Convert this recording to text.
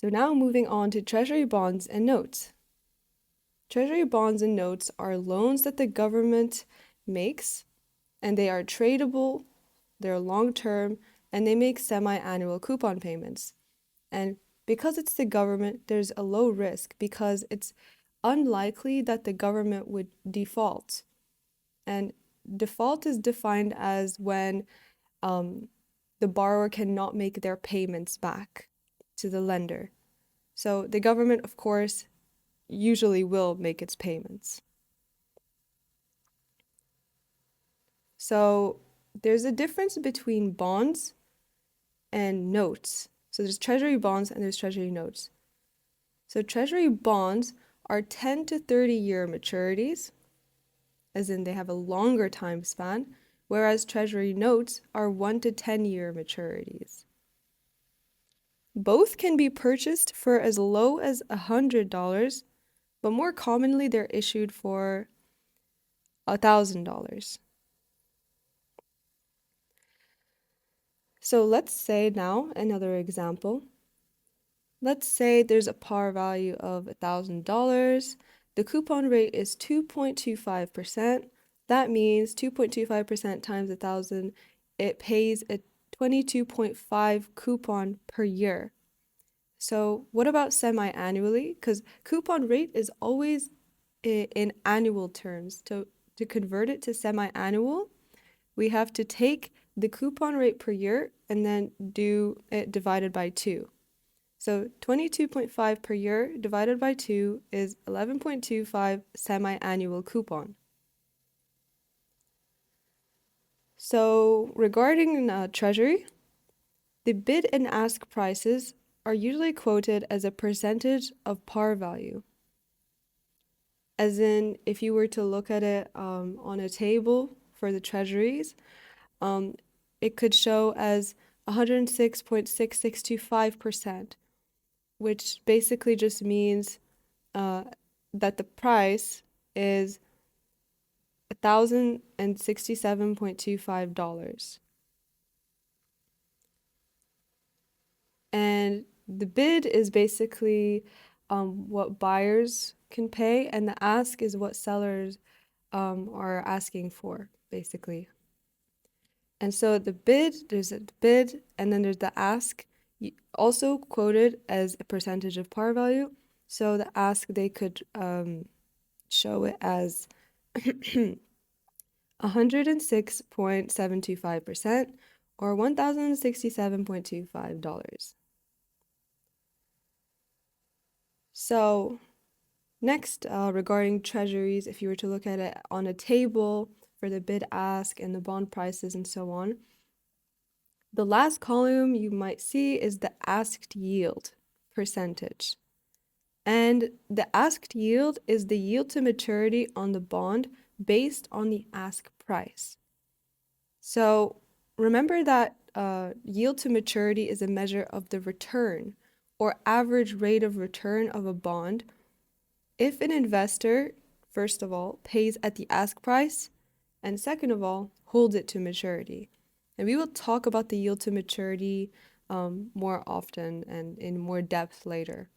So now moving on to Treasury bonds and notes. Treasury bonds and notes are loans that the government makes, and they are tradable, they're long-term, and they make semi-annual coupon payments. And because it's the government, there's a low risk because it's unlikely that the government would default. And default is defined as when the borrower cannot make their payments back to the lender. So the government, of course, usually will make its payments. So there's a difference between bonds and notes. So there's treasury bonds and there's treasury notes. So treasury bonds are 10 to 30-year maturities, as in they have a longer time span, whereas treasury notes are 1 to 10-year maturities. Both can be purchased for as low as $100, but more commonly they're issued for $1,000. So let's say now another example. Let's say there's a par value of $1,000. The coupon rate is 2.25%. That means 2.25% times 1,000, it pays a 22.5 coupon per year. So what about semi-annually? Because coupon rate is always in annual terms. So to convert it to semi-annual, we have to take the coupon rate per year and then do it divided by 2. So 22.5 per year divided by 2 is 11.25 semi-annual coupon. So regarding Treasury, the bid and ask prices are usually quoted as a percentage of par value. As in, if you were to look at it on a table for the treasuries, it could show as 106.6625%, which basically just means that the price is $1,067.25. And the bid is basically what buyers can pay, and the ask is what sellers are asking for, basically. And so the bid, there's a bid, and then there's the ask, also quoted as a percentage of par value. So the ask, they could show it as 106.725% or $1,067.25. So next, regarding treasuries, if you were to look at it on a table for the bid ask and the bond prices and so on, the last column you might see is the asked yield percentage. And the asked yield is the yield to maturity on the bond based on the ask price. So remember that yield to maturity is a measure of the return or average rate of return of a bond if an investor, first of all, pays at the ask price, and second of all, holds it to maturity. And we will talk about the yield to maturity more often and in more depth later.